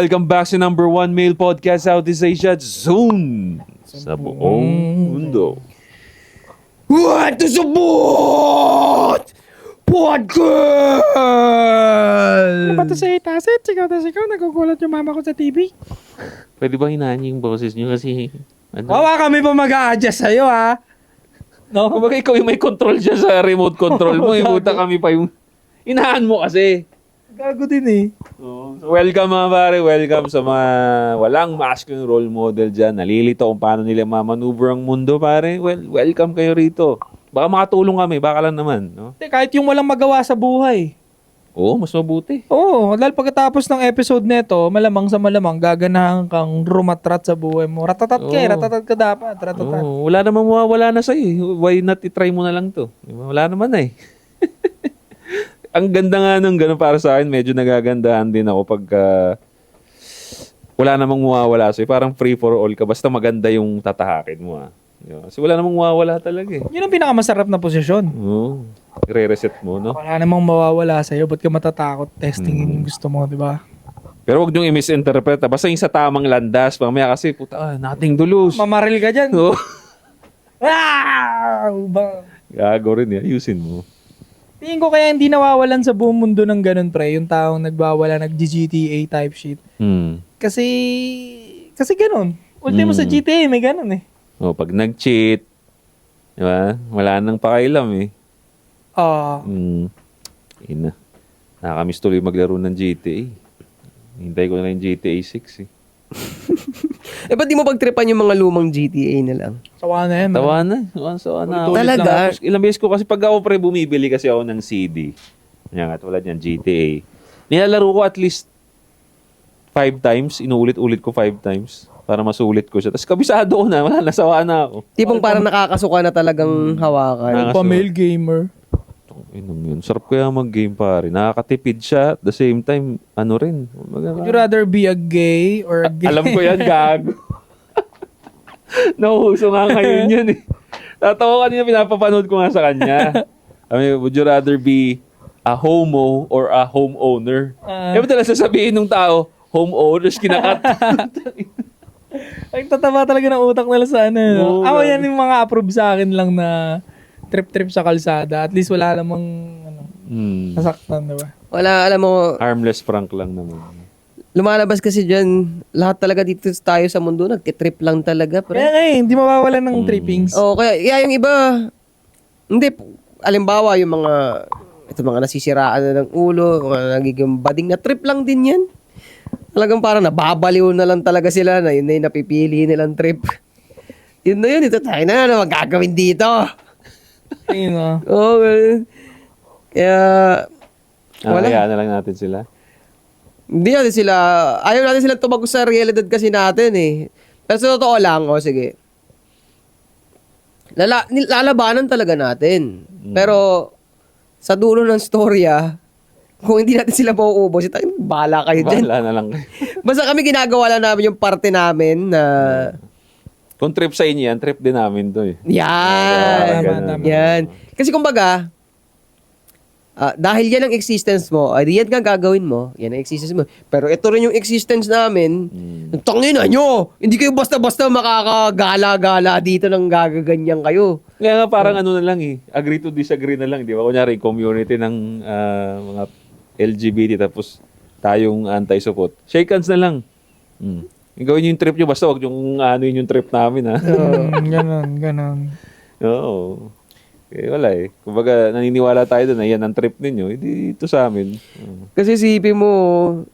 welcome back sa number 1 male podcast Southeast Asia, Zone sa buong mundo. What is about podcast? Ano ba ito sa itasit? Sigaw, nagugulat yung mama ko sa TV. Pwede ba hinaan yung boses nyo kasi... Wawa kami pa mag-a-adjust sa'yo, ha? No? Kumbaga ikaw yung may control dyan sa remote control mo. Ibuta kami pa yung... Inahan mo kasi. Gago din eh. So, welcome mga pare. Welcome sa mga walang masculine role model dyan. Nalilito kung paano nila mamaneuver ang mundo, pare. Well, welcome kayo rito. Baka makatulong kami. Baka lang naman. No? Kahit yung walang magawa sa buhay. Oo, mas mabuti. Oo, dahil pagkatapos ng episode nito, malamang sa malamang, gaganahan kang rumatrat sa buhay mo. Ratatat ka eh, ratatat ka dapat. Ratatat. Oo, wala namang mawawala na sa'yo. Why not i-try mo na lang to? Diba? Wala naman eh. Ang ganda nga nung gano'n para sa akin, medyo nagagandahan din ako pag wala namang mawawala sa'yo. Parang free for all ka. Basta maganda yung tatahakin mo. Diba? Kasi wala namang mawawala talaga eh. Yun ang pinakamasarap na posisyon. Oo. I-reset mo, no? Wala namang mawawala sa'yo. Ba't ka matatakot? Testingin yung gusto mo, di ba? Pero wag niyong i-misinterpret. Basta yung sa tamang landas. Mamaya kasi, puta, nating dulos. Mamaril ka dyan. Oo. Ah! Gago rin eh. Ayusin mo. Tingin ko kaya hindi nawawalan sa buong mundo ng ganun, pre. Yung taong nagbawala, nag-GTA type shit. Kasi ganun. Ultimo sa GTA, may ganun eh. O, pag nag-cheat, di ba? Wala nang pakailam eh. Ina. Nakakamiss tuloy maglaro ng GTA. Hintay ko na lang yung GTA 6 eh. Ba't di mo pagtripan yung mga lumang GTA na lang? Sawa na yan. Tawa na. Sawa na. Ulit-ulit Talaga? lang. Tapos, ilang beses ko kasi pag ako pre bumibili kasi ako ng CD. Yan nga, tulad yan, GTA. Nilalaro ko at least 5 times. Inuulit-ulit ko 5 times. Para masulit ko siya. Tapos kabisado ko na. Wala, nasawa na ako. Tipong parang nakakasuka na talagang hawakan. Pa-male gamer. Inom yun. Sarap kaya mag-game pare. Nakakatipid siya. At the same time, ano rin. Would you rather be a gay or a gay? Alam ko yan, gago. Nauhuso nga ngayon yun eh. Tatawa kanina, pinapapanood ko nga sa kanya. I mean, would you rather be a homo or a homeowner? Eh, ba't talaga sasabihin ng tao, homeowners, kinakat. Ay, tataba talaga ng utak nila sa ano. Oo, Ako grabe. yan yung mga approve sa akin lang na trip-trip sa kalsada. At least wala namang nasaktan, diba? Wala, alam mo, Harmless prank lang naman. lumalabas kasi dyan, lahat talaga dito tayo sa mundo, nagtitrip lang talaga. Kaya nga eh, hindi mawawalan ng trippings. Oo, kaya yung iba, hindi, alimbawa yung mga nasisiraan na ng ulo, mga nagiging bading na trip lang din yan. Talagang parang nababaliw na lang talaga sila na yun na yung napipili nilang trip. Yun na yun, ito tayo na, ano magagawin dito? Ayun o. Oo, kaya, wala. Kaya na lang natin sila. Hindi natin sila, ayaw natin sila tumagos sa realidad kasi natin eh. Pero sa totoo lang, sige. Lalabanan talaga natin. Pero, sa dulo ng storya, kung hindi natin sila mauubos, bahala kayo dyan. Bahala na lang. Basta kami ginagawa lang namin yung parte namin na, Kung trip sa inyo yan, trip din namin to eh. yan. Tama. Yan. Kasi kumbaga, dahil yan ang existence mo, yan nga gagawin mo, yan ang existence mo. Pero ito rin yung existence namin, tangina nyo, hindi kayo basta-basta makakagala-gala dito ng gagaganyan kayo. Kaya nga parang ano na lang eh, agree to disagree na lang, di ba? Kunyari, community ng mga LGBT tapos tayong anti-support. Shake hands na lang. Gawin yung trip nyo, basta wag yung ano yung trip namin ha. Ganon. Oo. Eh, wala eh. Kumbaga, naniniwala tayo doon na yan ang trip ninyo. Hindi ito sa amin. Kasi isipin mo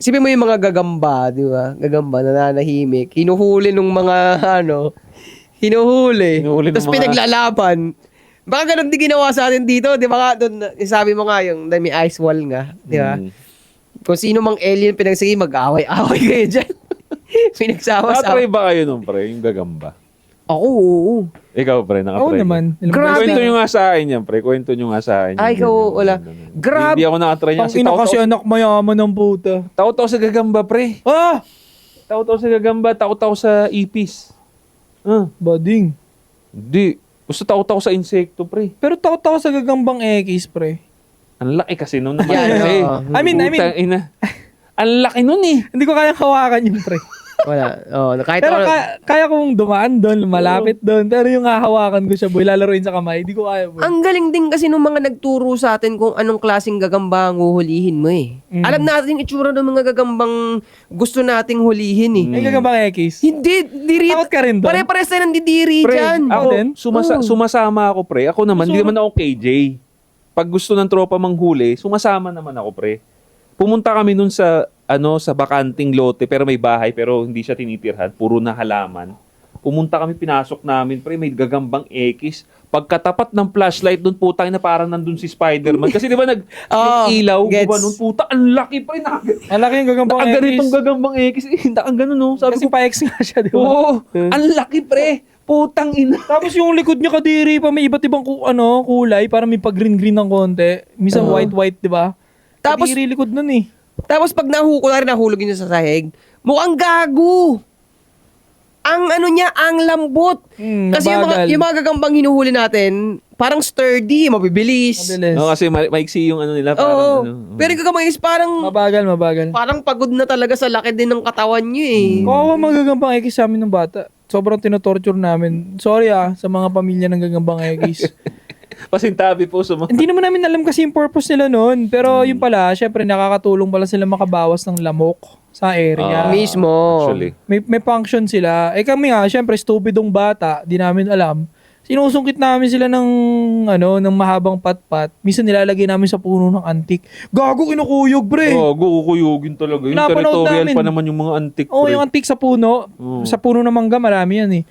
yung mga gagamba, di ba? Gagamba, nananahimik. Hinuhuli nung mga, hinuhuli. Hinuhuli Tapos ng mga- pinaglalaban. Baka ganun din ginawa sa atin dito, di ba? Doon, sabi mo nga, yung may ice wall nga, di ba? Kung sino mang alien pinagsige, mag-away-away kayo dyan. Pinagsama-sama. Nakatry ba kayo nung pre, yung gagamba? Ako, oo. Ikaw pre, nakatry. Oo naman. Grabe. Kwento nyo nga sa akin yan pre, kwento nyo nga sa akin. Ay, ikaw, wala. Grabe. Hindi ako nakatry yan. Pang ina kasi anak mayaman ng puta. Tao-tao sa gagamba pre. Ah! Tao-tao sa gagamba, tao-tao sa ipis. Bading. Hindi. Gusto tao-tao sa insekto pre. Pero tao-tao sa gagambang X, pre. Ang laki kasi nung naman Yan, kasi. oo. I mean, Putang ina. Ang laki nun eh. Hindi ko kaya hawakan yung pre. Wala. Oh, kahit Pero ako, kaya kong dumaan doon, malapit doon. Pero yung hahawakan ko siya, boy, lalaroin sa kamay, hindi ko kaya, boy. ang galing din kasi nung mga nagturo sa atin kung anong klaseng gagamba ang huhulihin mo eh. Alam natin yung itsura ng mga gagambang gusto nating hulihin eh. Ay, gagambang X. Hindi, diri. Takot ka rin doon? Pare-pares tayo nandidiri Pre, dyan. ako, din? sumasama ako, pre. Ako naman, hindi naman ako KJ. Pag gusto ng tropa manghuli, sumasama naman ako, pre. Pumunta kami nun sa sa bakanting lote, pero may bahay, pero hindi siya tinitirhan. Puro na halaman. Pumunta kami, pinasok namin, pre, may gagambang X. Pagkatapat ng flashlight doon, putang na parang nandun si Spider-Man. Kasi di ba yung ilaw, gets. diba, nun, puta, ang laki, pre. Malaki yung gagambang X. Ganitong gagambang X. Ang ganun, no? Sabi Kasi ko, pa-X nga siya, di ba? oo, ang laki, pre. Putang ina. Tapos yung likod niya kadiri pa, may iba't ibang kulay, para may pag-green-green ng konti. Minsan white-white, di ba? Tapos- Kadiri likod nun eh. Tapos pag nahulog niya sa sahig, mukhang gago. Ang niya, ang lambot. Kasi mabagal. yung mga gagambang hinuhuli natin, parang sturdy, mabibilis. Mabilis. No, kasi maiksi yung nila. Oo. Parang, Pero yung gagambang is parang Mabagal. parang pagod na talaga sa laki din ng katawan niyo eh. Kawawa mga gagambang X sa amin ng bata. Sobrang tinotorture namin. Sorry sa mga pamilya ng gagambang X. Pasintabi po sa mga... Hindi naman namin alam kasi yung purpose nila noon. Pero yun pala, syempre nakakatulong pala sila makabawas ng lamok sa area. Mismo. Actually. May function sila. Kami nga, syempre stupidong bata, di namin alam. Sinusungkit namin sila ng mahabang patpat. Minsan nilalagay namin sa puno ng antik. Gago, kinukuyog, bre. Kukuyugin talaga. Yung Pinapanood territorial namin. pa naman yung mga antik. Oo, pre. yung antik sa puno. Oo. Sa puno ng mangga, marami yan eh.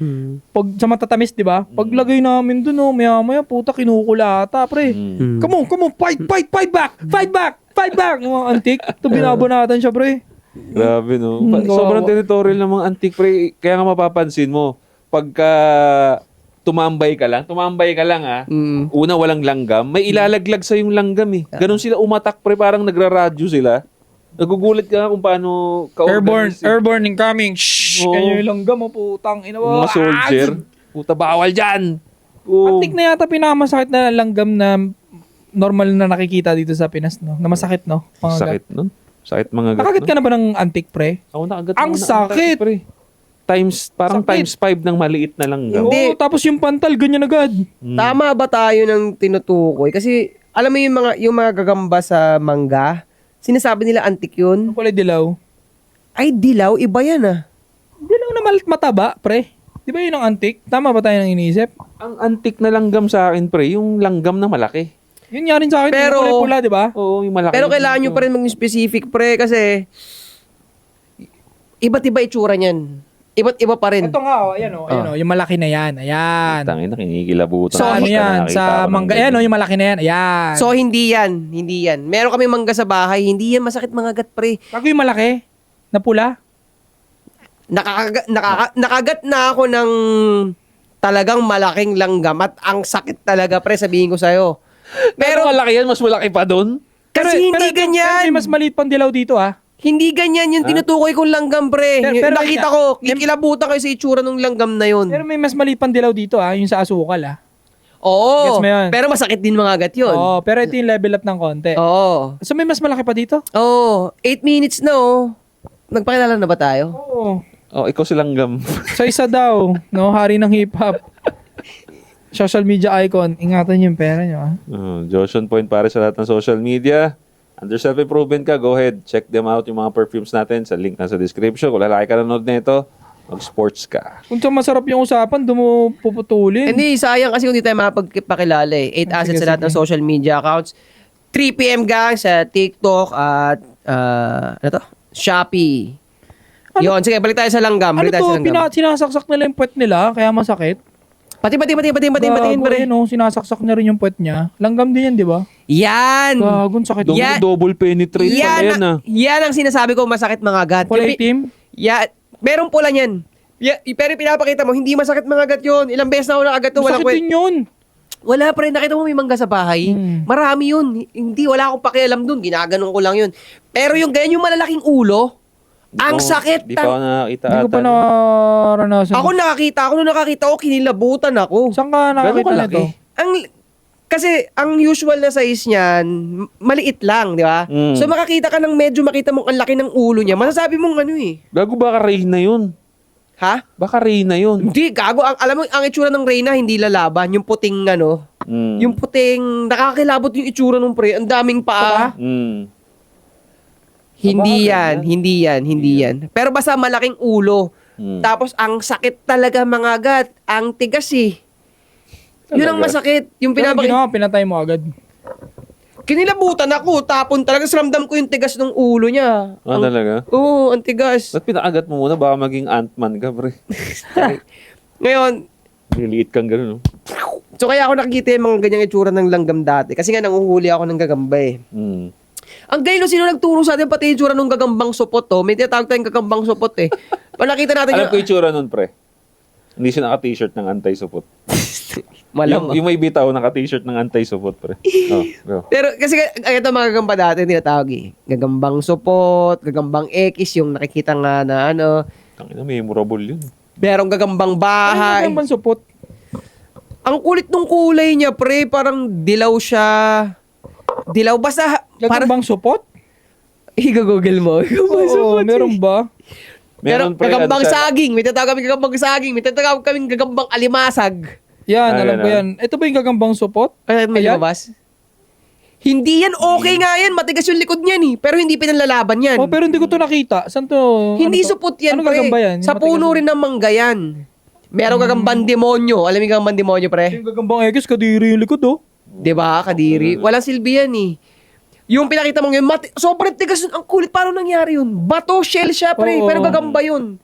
Pag sa matatamis, di ba? Paglagay namin dun, maya-maya, puta, kinukulata, pre. Come on, fight back! Fight back! Yung mga antik, ito binabunatan siya, pre. Grabe, no? gawa. Sobrang territorial ng mga antik, pre. Kaya nga mapapansin mo, pagka tumambay ka lang una walang langgam, may ilalaglag sa yung langgam eh. Ganon sila umatak, pre, parang nagraradyo sila. Nagugulat ka nga kung paano ka-organize. Airborne incoming. Shhh! Oo. Kanya yung langgam, putang ina mo. Mga soldier. Puta, bawal dyan. Antik na yata pinakamasakit na langgam na normal na nakikita dito sa Pinas, no? Na masakit, no? Mga Sakit nun. Sakit mga gat. Nakagat no? ka na ba ng antik, pre? Ako nakagat. Ang ako sakit! pre. Parang Sakit. times 5 ng maliit na langgam. Hindi. Oo, tapos yung pantal, ganyan agad. Tama ba tayo ng tinutukoy? Kasi alam mo yung mga gagamba sa mangga, sinasabi nila antik Ang yun. kulay dilaw. Ay, dilaw, iba yan ah. Dilaw na mataba, pre. Di ba yun ang antik? Tama ba tayo nang iniisip? Ang antik na langgam sa akin, pre, yung langgam na malaki. Yun nga rin sa akin, Pero- yung kulay pula, di ba? Oo, yung malaki. Pero kailangan nyo pa rin maging specific, pre, kasi iba't iba itsura niyan. Iba't iba pa rin. Ito nga, ayan yung malaki na yan. Ayan. Tangin na, kinikilabutan. So, ano yan? Sa mangga, ayan yung malaki na yan. Ayan. So, hindi yan. Meron kaming mangga sa bahay, hindi yan masakit mga gat, pre. Bago yung malaki, na pula. Nakagat na ako ng talagang malaking langgam at ang sakit talaga, pre, sabihin ko sa'yo. Pero malaki yan, mas malaki pa doon. Kasi hindi ganyan. Pero may mas maliit pang dilaw dito, ah. Hindi ganyan yung tinutukoy kong langgam, pre. Pero Nakita ko, kikilabutan kayo sa itsura ng langgam na yun. Pero may mas maliit pang dilaw dito, ah. Yung sa asukal, ah. Oo. Gets mo yun? Pero masakit din mga gat yun. Oo, pero ito yung level up ng konti. Oo. So may mas malaki pa dito? Oo. 8 minutes na, oh. Nagpakilala na ba tayo? Oo. Oh, ikaw si langgam. Sa isa daw, no, hari ng hip-hop. Social media icon. Ingatan yung pera nyo, ah. Joshon Point para sa lahat ng social media. Under self-improvement ka, go ahead. Check them out yung mga perfumes natin sa link na sa description. Kung lalaki ka nanood nito, mag-sports ka. Kung sa masarap yung usapan, doon mo puputulin. Hindi, sayang kasi kung hindi tayo makapagpakilala eh. 8 assets sige, sa lahat ng social media accounts. 3 p.m. gang sa TikTok at Shopee. Yun, sige, balik tayo sa langgam. Ano Balik tayo to, sa langgam. sinasaksak nila yung puwet nila, kaya masakit. Pati, Gago, pre. sinasaksak na rin yung puwet niya. Langgam din yan, di ba? Yan! Gagon, sakit. Yan. Double penetrate pala yan, ah. Yan ang sinasabi ko masakit mga gat. Kulay Yung- itim? Yeah, meron pula niyan. Pero pinapakita mo, hindi masakit mga gat yun. Ilang beses na ako nakagat to, walang Masakit din yun. Wala pre, nakita mo may mangga sa bahay. Marami yun. Hindi, wala akong pakialam dun. Ginaganon ko lang yun. Pero yung ganyan, yung malalaking ulo, ang sakit. Di pa ako nakakita Hindi ko pa ata. naranasan. Ako nung nakakita ko, kinilabutan ako. Saan ka nakakita Gano'n na kalaki? to? Ang Kasi ang usual na size niyan, maliit lang, di ba? Mm. So makakita ka ng medyo makita mong ang laki ng ulo niya. Masasabi mong ano eh. Gago, baka Reyna yun. Ha? Baka Reyna yun. Hindi, gago. Alam mo, ang itsura ng Reyna, hindi lalaban. Yung puting ano. Mm. Yung puting, nakakilabot yung itsura ng pre. Ang daming paa. Mm. Hindi Sabagay, hindi yan. Pero basta malaking ulo. Mm. Tapos ang sakit talaga mga gat. Ang tigas eh. Yun ang Talaga? masakit. Yung Pero pinapakita. ginawa, pinatay mo agad. Kinilabutan ako. Tapon talaga. Ramdam ko yung tigas ng ulo niya. Talaga? Oo, ang tigas. Ba't pinakagat mo muna? Baka maging Ant-Man ka, pre. Ngayon, Liliit kang gano'n, no? so kaya ako nakikita yung mga ganyang itsura ng langgam dati. Kasi nga nanguhuli ako ng gagamba eh. Mm. Ang galing no, sino nagturo sa atin pati yung itsura ng gagambang supot to. May tinatawag tayong gagambang supot eh. Pag nakita natin Alam ko yung tsura nun, pre. Hindi siya naka-t-shirt ng anti-supot. Malamang. Yung may bitaw, naka-t-shirt ng anti-supot, pre. Oh, go. Pero kasi ito mga gagamba dati, tinatawag eh. Gagambang supot, gagambang X, yung nakikita nga na ano. Tangina, memorable yun. Merong gagambang bahay. Ano ba support? Ang kulit nung kulay niya, pre. Parang dilaw siya. Dilaw. Basta, parang, Gagambang support? i-google mo. Gagambang Oo, supot. meron ba? Pero Meron, pre, gagambang ano siya- saging. May tatawag kami gagambang saging. May tatawag kami gagambang alimasag. Yan, Ah, alam ko ganun. yan. Ito ba yung gagambang support? Ay, may Ayan. lumabas? Hindi yan. Okay nga yan. Matigas yung likod niyan eh. Pero hindi pinanlalaban yan. Oh, pero hindi ko to nakita. Saan to? Hindi ano to? supot yan, Ano pre. gagamba yan? Sa Yung puno matigas- rin ng mangga yan. Merong gagambang demonyo. Alam mo yung gagambang demonyo, pre? Yung gagambang X, kadiri yung likod, oh. Diba, kadiri? Walang silbi yan eh. Yung pinakita mo ngayon, sobrang tigas yun. Ang kulit. Paano nangyari yun? Bato, shell siya, pre. Oo. Pero gagamba yun.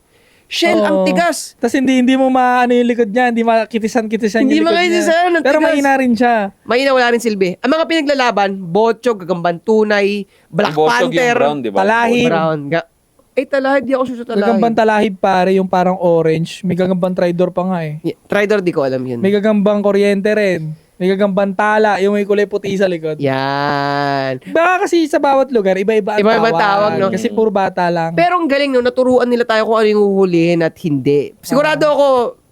Shell, ang Oo. tigas. Tapos hindi mo maano yung likod niya, hindi makitisan-kitisan Hindi yung likod makitisan, niya. ang Pero tigas. mahina rin siya. Mahina, wala rin silbi. Ang mga pinaglalaban, botchog, gagambang tunay, Black Bosog yung Panther, brown, di ba? Talahib. brown. Talahib, di ako suso talahib. Gagambang talahib pare, yung parang orange. May gagambang tridor pa nga eh. Yeah, Tridor, di ko alam yun. May gagambang kuryente rin. May gagambang tala, yung may kulay puti sa likod. Yan. Baka kasi sa bawat lugar, iba-iba ang Iba-iba tawag, no? Kasi puro bata lang. Pero ang galing, no, naturuan nila tayo kung ano yung huhulihin at hindi. Sigurado ako,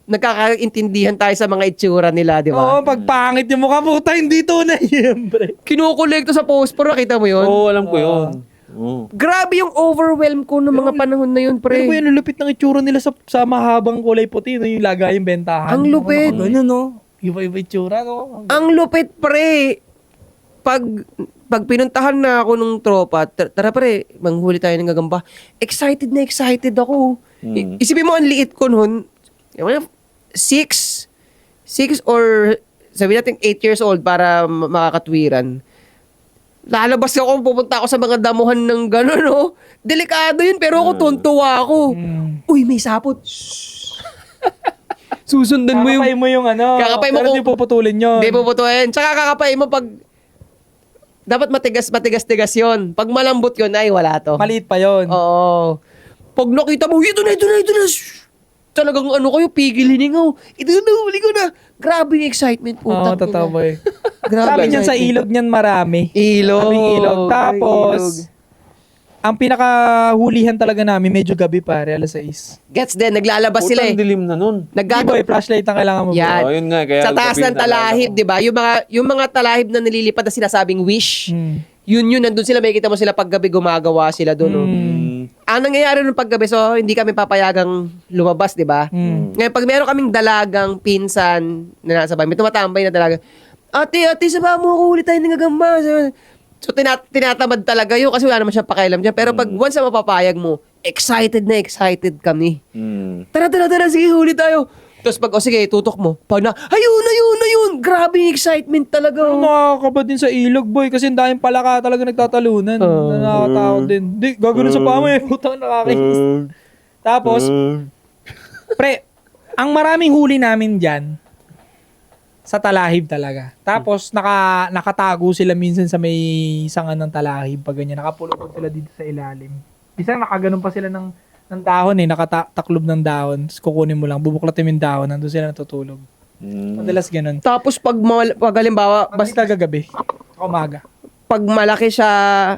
nagkakaintindihan tayo sa mga itsura nila, di Oo, ba? pag pangit yung mukha, puta, hindi tunay yun, pre. Kinukolekto sa post-pro, nakita mo yun? Oo, alam ko yun. Oo. Grabe yung overwhelm ko ng mga panahon na yun, Pero pre. po yun, ang lupit ng itsura nila sa mahabang kulay puti, no, yung lagay yung bentahan. Ang lupit. Ganyan, no? Iba-iba itsura, no? Ang lupit, pre. Pag pinuntahan na ako nung tropa, tara pre, manghuli tayo ng gagamba. Excited na excited ako. Isipin mo, ang liit ko noon. 6 or sabi natin 8 years old para makakatwiran. Lalabas ako, pupunta ako sa mga damuhan ng gano'n, no? Delikado yun, pero ako tuntua ako. Uy, may sapot. Susundan mo yung... Kakapay mo yung ano. Kakapay mo pero kung- hindi puputulin yun. Hindi puputuin. Tsaka kakapay mo pag... Dapat matigas yun. Pag malambot yun, ay wala to. Maliit pa yun. Oo. Pag nakita mo, ito na. Shhh! Talagang ano kayo, pigil hiningaw. Ito na, huli ko na. Grabe yung excitement. Oo, Putak totoo ina. boy. Grabe Sabi niyan sa excitement. ilog niyan marami. Ilog. Maraming ilog. Tapos, Ilog. ang pinakahulihan talaga namin, medyo gabi pare, alas 6. Gets din, naglalabas sila Putang eh. dilim na nun. Hindi Naggago. boy, flashlight ang kailangan mo. Yan. Oo, yun nga. Kaya Sa taas gabi ng talahib, naalala ko. di ba? Yung mga talahib na nililipad na sinasabing wish. Yun, nandun sila, makikita mo sila paggabi gumagawa sila doon. No? Ang nangyayari nung paggabi, so hindi kami papayagang lumabas, di ba? Ngayon, pag meron kaming dalagang pinsan na nasa bahay, may tumatambay na dalaga, ate, saba mo ako, huli tayo ng gagamba. So, tinatamad talaga yun kasi wala naman siya pakialam dyan. Pero pag once na mapapayag mo, excited na excited kami. Tara, sige, huli tayo. Tapos pag, sige, tutok mo. Pag na, ayun. Grabe yung excitement talaga. Ano nakakaba din sa ilog boy kasi ang daming palaka talaga nagtatalunan. Nakakatakot din. Di, gagawin sa pamo eh. Putang nakakainis. Tapos, pre, ang maraming huli namin dyan, sa talahib talaga. Tapos, nakatago sila minsan sa may sangan ng talahib pag ganyan. Nakapulupot sila dito sa ilalim. Isa nakaganon pa sila ng dahon eh. Nakataklob ng dahon. Tapos kukunin mo lang. Bubuklatin mo yung dahon. Nandun sila natutulog. Madalas ganun. Tapos pag halimbawa, Basta kagabi. Umaga. pag malaki siya,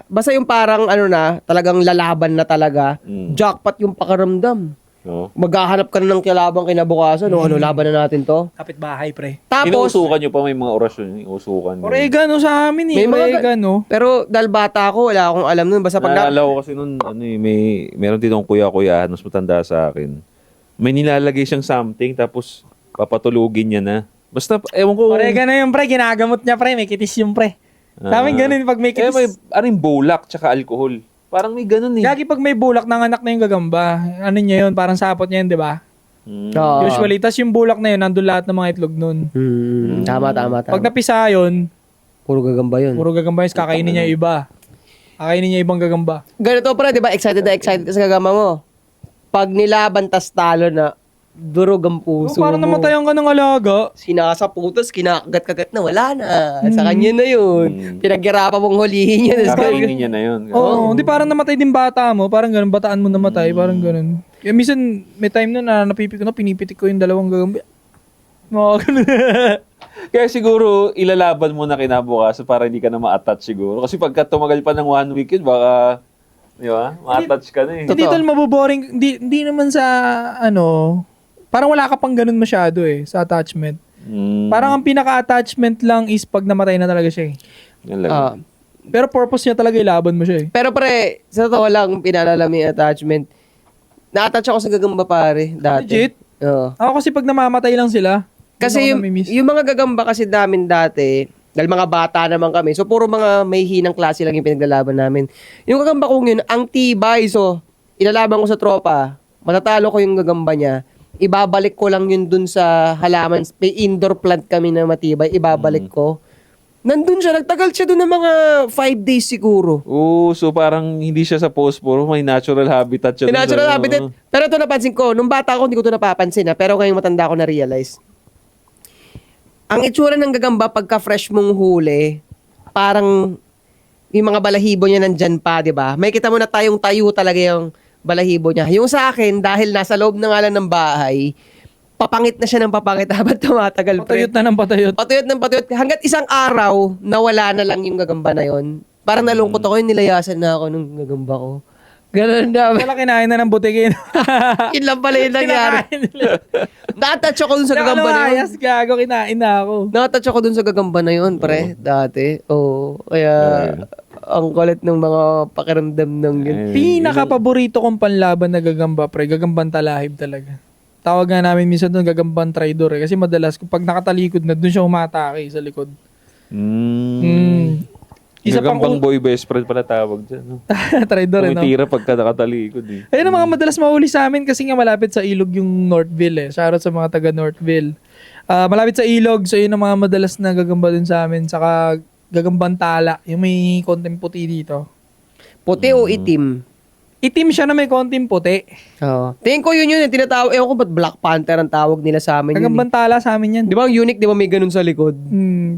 basta yung parang ano na, talagang lalaban na talaga, jackpot yung pakaramdam. No? Maghahanap ka na ng kilabang kinabukasan. Ano, laban na natin to. Kapitbahay, pre. Tapos, Inuusukan nyo pa, may mga orasyon. Inuusukan nyo. Oregano sa amin eh. May mga Oregano. pero dahil bata ako, wala akong alam nun. Basta pag Naalala ko kasi nun, meron din akong kuya-kuya, mas matanda sa akin. May nilalagay siyang something, tapos papatulugin niya na. Basta, ewan ko. Oregano yung pre, ginagamot niya pre, may kitis yung pre. Sa amin ganun pag may kitis. may bulak, tsaka alcohol. Parang may ganun eh. Lagi pag may bulak ng anak na yung gagamba, ano niya yun, parang sapot niya yun, di ba? Oo. Usually, tas yung bulak na yun, nandun lahat ng mga itlog nun. Tama. Pag napisa yun, Puro gagamba yun. puro gagamba yun, kakainin niya yung iba. Kakainin niya ibang gagamba. Ganito pa, di ba? Excited ka sa gagamba mo. Pag nilaban tas talo na, durog ang puso Parang mo. namatayan ka ng alaga. Sinasaputos, kinakagat-kagat na, wala na. Sa kanya na yun. Pinaghirapan mong hulihin yun. Kakainin niya na yun. Oo, hindi parang namatay din bata mo, parang ganun, bataan mo namatay, parang ganun. Kaya minsan, may time na pinipitik ko yung dalawang gagamba. Mga ganun. Kaya siguro, ilalaban mo na kinabukasan para hindi ka na ma-attach siguro. Kasi pagka tumagal pa ng 1 week yun, baka, di ba? Ma-attach ka na eh. Hindi tol, maboboring. Hindi naman sa, parang wala ka pang ganun masyado eh, sa attachment. Parang ang pinaka-attachment lang is pag namatay na talaga siya eh. Yan lang. Pero purpose niya talaga ilaban mo siya eh. Pero pre, sa totoo lang, pinalala mo yung attachment. Na-attach ako sa gagamba pare, dati. Legit? Oo. Ako kasi pag namamatay lang sila, Kasi hindi ako yung, namimiss. yung mga gagamba kasi namin dati, dahil mga bata naman kami, so puro mga may hinang klase lang yung pinaglalaban namin. Yung gagamba kong yun, ang tibay, so ilalaban ko sa tropa, matatalo ko yung gagamba niya, ibabalik ko lang yun dun sa halaman, may indoor plant kami na matibay, ibabalik ko. Nandun siya, nagtagal siya dun ng mga 5 days siguro. So parang hindi siya sa post-puro, may natural habitat siya. Yung dun natural sa- habitat. Pero ito napansin ko, nung bata ako, hindi ko ito napapansin pero ngayong matanda ko na-realize. Ang itsura ng gagamba pagka fresh mong huli, parang yung mga balahibo niya nandyan pa, di ba? May kita mo na tayong tayo talaga yung balahibo niya. Yung sa akin, dahil nasa loob na nga lang ng bahay, papangit na siya ng papangit habang tumatagal. Patayot na ng patayot. Patuyot ng patuyot. Hanggat isang araw, nawala na lang yung gagamba na yon. Parang nalungkot ako, yung nilayasan na ako ng gagamba ko. Ganun na. Wala kinain na ng butikin. Yun lang pala yung nangyari. Kinakain nila. Na-attach ako dun sa gagamba na yun. Nakalumayas, gago, kinain na ako. Na-attach ako dun sa gagamba na yun, pre, dati. Oo. Kaya, ang kulit ng mga pakiramdam ng yun. Pinaka-paborito kong panlaban na gagamba, pre, gagambang talahib talaga. Tawag nga namin minsan doon gagambang traidor eh. Kasi madalas, pag nakatalikod na, doon siya umatake sa likod. Isa pang Gagambang boy best friend pala tawag dyan. No? traidor eh, no? Tumitira pagka nakatalikod eh. Ayun ang mga madalas mahuli sa amin kasi nga malapit sa ilog yung Northville eh. Shoutout sa mga taga Northville. Malapit sa ilog, so yun ang mga madalas na gagamba dun sa amin. Saka gagambang tala, yung may konting puti dito. Puti o itim? Itim siya na may konting puti. Oo. Tingin ko yun yung tinatawag. Ewan ko ba't Black Panther ang tawag nila sa amin. Gagambang tala sa amin yan. Di ba ang unique, di ba may ganun sa likod?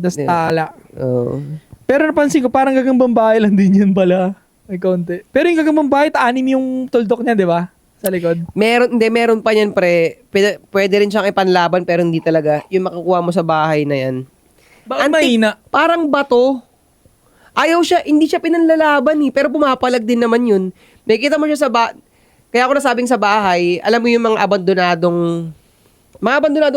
Das tala. Oo. Pero napansin ko, parang gagambang bahay lang din yan pala. May konti. Pero yung gagambang bahay, anim yung tuldok niya, di ba? Sa likod. Meron pa yan, pre. Pwede rin siyang ipanlaban, pero hindi talaga. Yung makukuha mo sa bahay na yan. Bakit mahina? Parang bato. Ayaw siya, hindi siya pinanlalaban eh. Pero pumapalag din naman yun. Nakikita mo siya sa Kaya ako nasabing sa bahay, alam mo yung mga abandonadong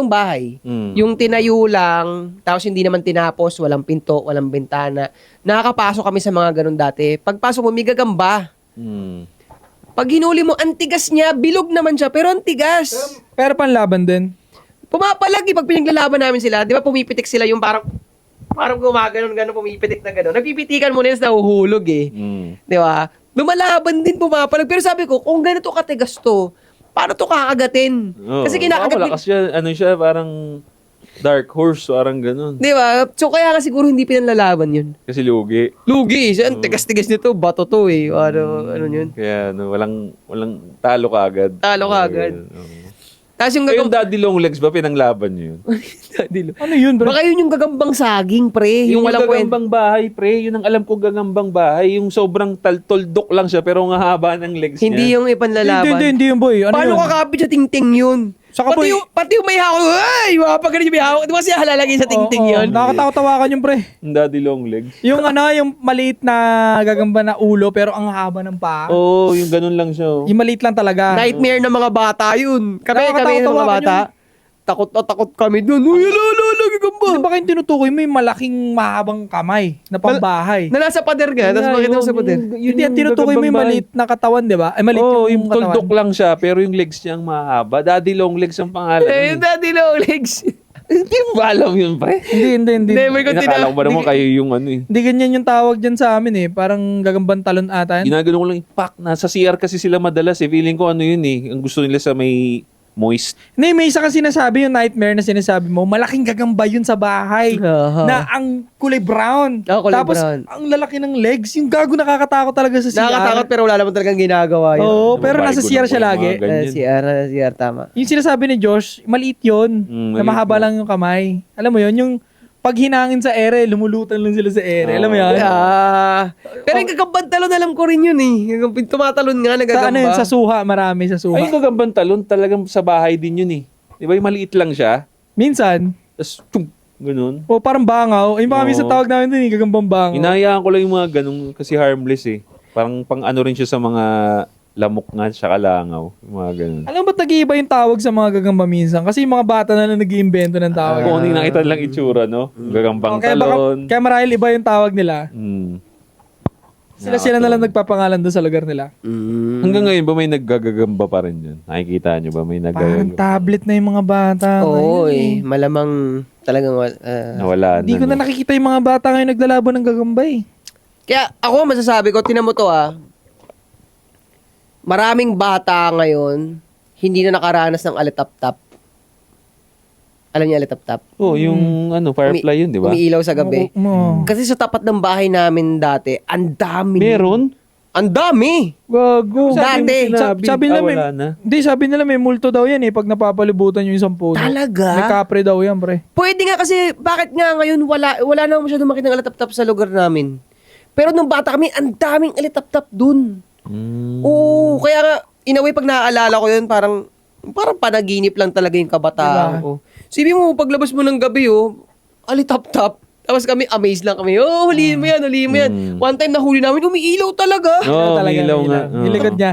bahay. Yung tinayo lang, tapos hindi naman tinapos, walang pinto, walang bintana. Nakakapasok kami sa mga ganun dati. Pagpasok mo, may gagamba. Pag hinuli mo, antigas niya, bilog naman siya, pero antigas. Pero panlaban din. Pumapalag eh, pag pinaglalaban namin sila, di ba pumipitik sila yung parang gumaganon, pumipitik na gano'n. Nagpipitikan mo na yun, nahuhulog eh. Di ba? Lumalaban din, pumapalag. Pero sabi ko, kung ganito katigas to, paano to kakagatin? Kasi kinakagat. Malakas siya, parang dark horse, parang ganun. Di ba? So kaya nga siguro hindi pinanlalaban yun. Kasi lugi. Lugi. Siya, ang tigas-tigas nito, bato to eh. Ano yun? Kaya walang talo ka agad. Talo ka agad. Oo. Tapos yung Yung gagambang... daddy long legs ba, pinanglaban niyo yun? Ano yun, bro? Baka yun yung gagambang saging, pre. Yung walang kwenta. gagambang bahay, pre. Yun ang alam ko gagambang bahay. Yung sobrang toldok lang siya, pero ang haba ng legs Hindi niya. yung ipanlalaban. Hindi yung boy. Ano Paano yun? kakapit sa tingting yun? Saka po, Pati yung may hawak, ay, mga ganun yung may hawak. Di ba siya halalagay sa tingting oo, yun? nakakatawa-tawakan yung pre. Yung daddy long legs. Yung yung maliit na gagamba na ulo pero ang haba ng paa. Oo, yung ganun lang siya. Oh. Yung maliit lang talaga. Nightmare ng mga bata yun. Kami ng mga Nakakatawa-tawakan bata, takot na takot kami dun. Uy, lagi gamba. Di ba kayong tinutukoy mo yung malaking mahabang kamay na pambahay? Na nasa pader ka, tapos makita mo sa pader. Hindi, ang tinutukoy mo yung maliit na katawan, di ba? Ay, maliit Oo, yung yung katawan. tuldok lang siya, pero yung legs niya ang mahaba. Daddy long legs ang pangalan. Eh, yung daddy long legs. Hindi mo alam yun, pre. Hindi. Never ko Nakala ko ba naman kayo yung ano eh. Hindi ganyan yung tawag dyan sa amin eh. Parang gagambang talon ata yan. Ginagano ko lang yung pack. Nasa CR kasi sila madalas eh. Feeling ko ano yun eh. Ang gusto nila sa may moist. Hindi, may isa kang sinasabi yung nightmare na sinasabi mo. Malaking gagamba yun sa bahay. Aha. Na ang kulay brown. Oo, kulay Tapos, brown. ang lalaki ng legs. Yung gago nakakatakot talaga sa CR. Nakakatakot pero wala naman talagang ginagawa yun. Oo, Yung pero babae nasa ko CR na siya po, lagi. mga ganyan. CR, tama. Yung sinasabi ni Josh, maliit yun. Na Maliit mahaba na. lang yung kamay. Alam mo yun, yung pag hinangin sa ere, lumulutan lang sila sa ere. Alam mo yan? Pero yung gagambang talon, alam ko rin yun eh. Tumatalon nga, Sa nagagamba. ano yun, sa suha, marami sa suha. Ay, yung gagambang talon talagang sa bahay din yun eh. Di ba yung maliit lang siya? Minsan, Tapos, tung, ganun. o parang bangaw. Yung mga Oo. minsan tawag namin dun, gagambang bangaw. Inahayaan ko lang yung mga ganun kasi harmless eh. Parang pang ano rin siya sa mga lamok nga siya kalangaw. Yung mga ganun. Alam mo ba't nag-iiba yung tawag sa mga gagamba minsan? Kasi yung mga bata na lang nag-iimbento ng tawag. Kung ano yung nakita lang itsura, no? Gagambang kaya, talon. kaya marahil iba yung tawag nila. Hmm. Sila na lang nagpapangalan doon sa lugar nila. Hanggang ngayon ba may naggagagamba pa rin dyan? Nakikita nyo ba may Parang naggagagamba? tablet na yung mga bata. Oo ngayon eh. Malamang talagang... Nawala Hindi ko na no? nakikita yung mga bata ngayon naglalaban ng gagamba eh. Kaya ako masasabi ko, tinan mo to maraming bata ngayon, hindi na nakaranas ng alitap-tap. Alam niyo alitap-tap? Oh, yung ano, firefly yun, di ba? Umiilaw sa gabi. Oo. Kasi sa tapat ng bahay namin dati, ang dami. Meron? Ang dami! Gago. Dati. Sabi nila may, wala na. hindi, sabi nila may multo daw yan eh pag napapalibutan yung isang puno. Talaga? May kapre daw yan, pre. Pwede nga kasi, bakit nga ngayon wala na masyadong makitang alitap-tap sa lugar namin. Pero nung bata kami, ang daming alitap-tap dun. Mm. Oo, kaya nga, in a way, pag naaalala ko yun, parang panaginip lang talaga yung kabataan Diba? ko. Sabi mo, paglabas mo ng gabi, alitap-tap. Tapos kami, amazed lang kami. Huliin mo yan, huliin mo yan. One time nahuli namin, umiilaw talaga. Oo, Talaga, ilaw nga. Yung likod niya.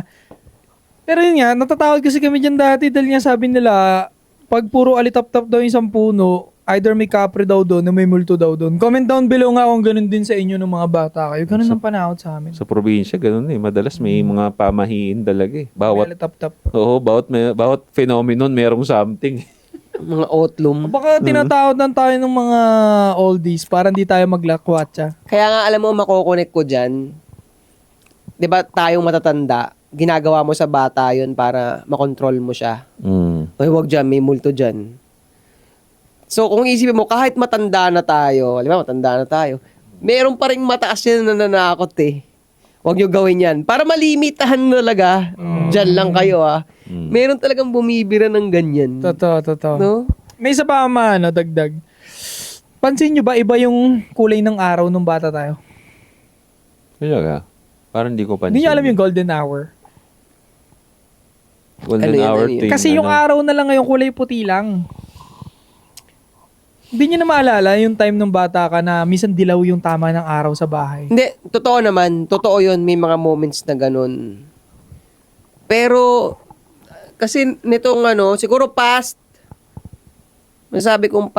Pero yun nga, natatawag kasi kami dyan dati dahil nga sabi nila, pag puro alitap-tap daw yung isang puno, either may kapre daw doon o may multo daw doon. Comment down below nga kung ganun din sa inyo ng mga bata kayo. Ganun ang panahon sa amin. Sa probinsya, ganun eh. Madalas may mga pamahiin talaga eh. May Bawat, alitap-tap. oo, bawat phenomenon merong something. Mga otlum. Baka tinatawag lang tayo ng mga oldies para hindi tayo maglakwatsa. Kaya nga, alam mo, makokonek ko dyan. Di ba tayong matatanda, ginagawa mo sa bata yun para makontrol mo siya. Mm. Uy, wag dyan, may multo dyan. So, kung isipin mo, kahit matanda na tayo, alam mo, matanda na tayo, meron pa rin mataas yan na nanakot eh. Huwag nyo gawin yan. Para malimitahan talaga, dyan lang kayo Meron talagang bumibira ng ganyan. Totoo. No? May isa pa dagdag. Pansin nyo ba iba yung kulay ng araw nung bata tayo? Kaya ka? Parang hindi ko pansin. Hindi nyo alam yung golden hour. Golden Ano yun, hour ano yun? thing. Kasi yung araw na lang ngayon kulay puti lang. Hindi nyo na maalala yung time nung bata ka na minsan dilaw yung tama ng araw sa bahay. Hindi, totoo naman. Totoo yun. May mga moments na ganun. Pero, kasi nitong siguro masabi kong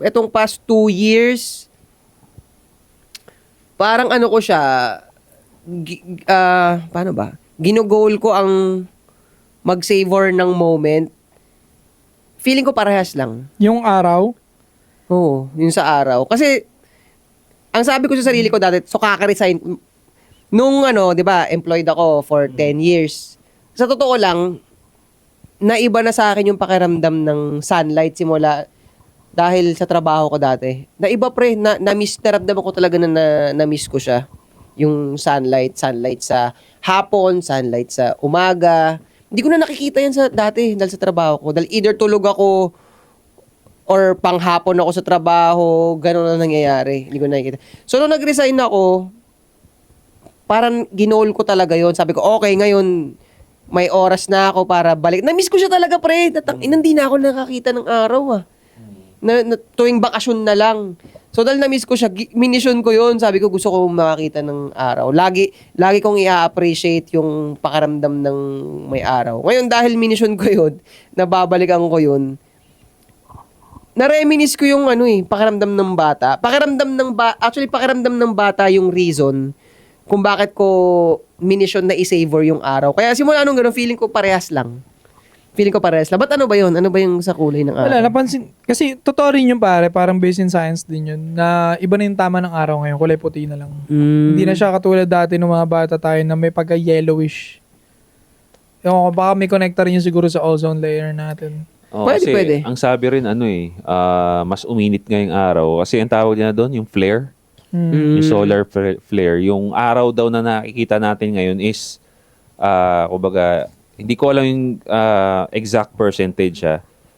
etong past 2 years, parang ko siya, paano ba? Ginugol ko ang mag-savor ng moment. Feeling ko parehas lang. Yung araw, Oo, yung sa araw. Kasi, ang sabi ko sa sarili ko dati, so kaka-resign. Nung 'di ba, employed ako for 10 years. Sa totoo lang, naiba na sa akin yung pakiramdam ng sunlight simula dahil sa trabaho ko dati. Naiba pre, na-miss, naramdaman ko talaga na-miss ko siya. Yung sunlight sa hapon, sunlight sa umaga. Hindi ko na nakikita yan sa dati dahil sa trabaho ko. Dahil either tulog ako or panghapon ako sa trabaho, gano'n na nangyayari. Hindi ko nakikita. So, nung nag-resign ako, parang ginol ko talaga yon. Sabi ko, okay, ngayon, may oras na ako para balik. Na-miss ko siya talaga, pre. Hindi na ako nakakita ng araw, ah. Tuwing bakasyon na lang. So, dahil na-miss ko siya, minisyon ko yun. Sabi ko, gusto ko makakita ng araw. Lagi kong i-appreciate yung pakaramdam ng may araw. Ngayon, dahil minisyon ko yun, nababalikan ko yun, na-reminis ko yung pakiramdam ng bata. Actually, pakiramdam ng bata yung reason kung bakit ko minisyon na i-savor yung araw. Kaya simula nung gano'n, feeling ko parehas lang. Ba't ano ba yun? Ano ba yung sa kulay ng araw? Wala, napansin. Kasi totoo rin yung pare, parang based in science din yun, na iba na yung tama ng araw ngayon, kulay puti na lang. Hindi na siya katulad dati ng mga bata tayo na may pagka-yellowish. Yung baka may connector rin yun siguro sa ozone layer natin. Oh, Pwede, kasi pwede. ang sabi rin mas uminit ngayong araw kasi ang tawag niya doon yung flare, yung solar flare. Yung araw daw na nakikita natin ngayon is kumbaga hindi ko alam yung exact percentage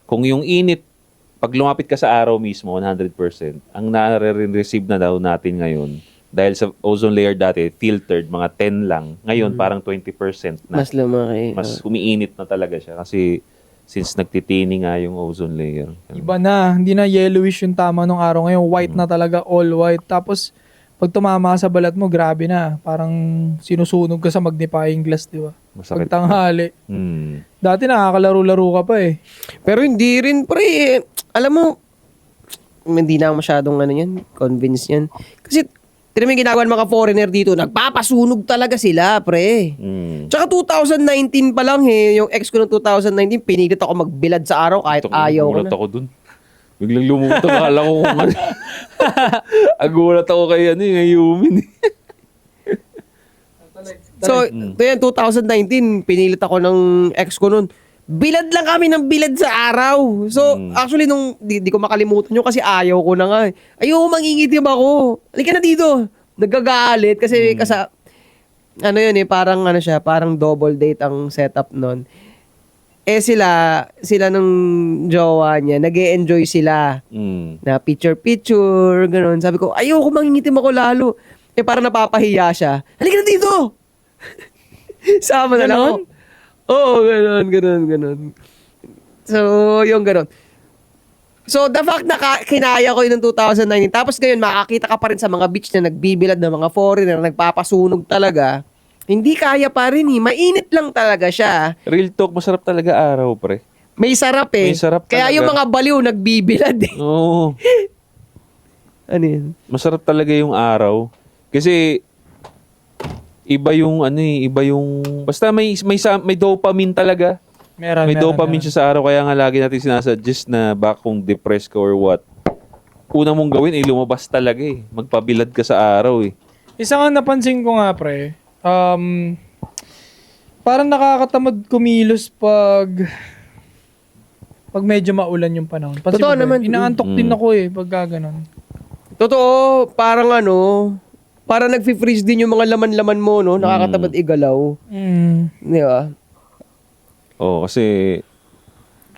kung yung init pag lumapit ka sa araw mismo 100%, ang nare-receive na daw natin ngayon dahil sa ozone layer dati filtered mga 10 lang. Ngayon parang 20% na. Mas lumaki. Mas umiinit na talaga siya kasi since nagtitini nga yung ozone layer. Iba na, hindi na yellowish yung tama ng araw ngayon, white na talaga, all white. Tapos, pag tumama ka sa balat mo, grabe na. Parang sinusunog ka sa magnifying glass, di ba? Masakit. Pag tanghali. Dati nakakalaro-laro ka pa eh. Pero hindi rin, pre. Alam mo, hindi na ako masyadong convinced yan. Kasi, tinan mo yung ginagawa ng mga foreigner dito, nagpapasunog talaga sila, pre. Tsaka 2019 pa lang yung ex ko ng 2019, pinilit ako magbilad sa araw kahit ayaw ko na. Ako dun. Biglang lumutang, akala ko kung ano. Agulat ako kay Yumin. So, ito yan, 2019, pinilit ako ng ex ko nun. Bilad lang kami ng bilad sa araw. So, actually, di ko makalimutan yun kasi ayaw ko na nga. Ayaw, mangingitim ako. Halika na dito. Nagagalit kasi, parang parang double date ang setup nun. Sila nung jowa niya, nag-e-enjoy sila. Na picture, gano'n. Sabi ko, ayaw ko mangingitim ako lalo. Parang napapahiya siya. Halika na dito! Sama na lang ako. Oo, ganun. So, yung ganun. So, the fact na kinaya ko yun ng 2019, tapos ngayon makakita ka pa rin sa mga beach na nagbibilad ng mga foreigner, nagpapasunog talaga, hindi kaya pa rin Mainit lang talaga siya. Real talk, masarap talaga araw, pre. May sarap eh. May sarap Kaya talaga. yung mga baliw nagbibilad eh. Oo. Ano yun? Masarap talaga yung araw. Kasi, iba yung basta may dopamine talaga. May dopamine siya sa araw, kaya nga lagi natin sinasuggest na baka kung depressed ka or what, una mong gawin lumabas talaga magpabilad ka sa araw Isa nga napansin ko nga pre, parang nakakatamad kumilos pag medyo maulan yung panahon. Pansin Totoo mo ba? naman. Inaantok din ako pagka ganun. Totoo, parang parang nag-freeze din yung mga laman-laman mo, no? Nakakatamad igalaw. Di ba? Oo, kasi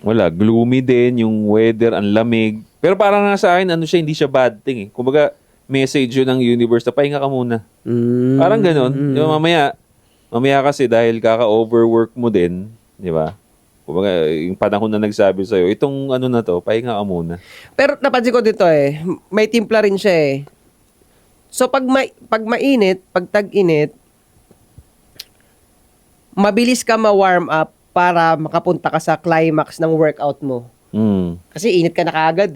wala, gloomy din yung weather, ang lamig. Pero parang nga sa akin, hindi siya bad thing Kumbaga, message yun ng universe na pahinga ka muna. Parang ganun. Yung mamaya kasi dahil kaka-overwork mo din, di ba? Kumbaga, yung panahon na nagsabi sa'yo, itong na to, pahinga ka muna. Pero napansin ko dito may timpla rin siya So pag mainit, pag tag-init, mabilis ka ma-warm up para makapunta ka sa climax ng workout mo. Kasi init ka na kaagad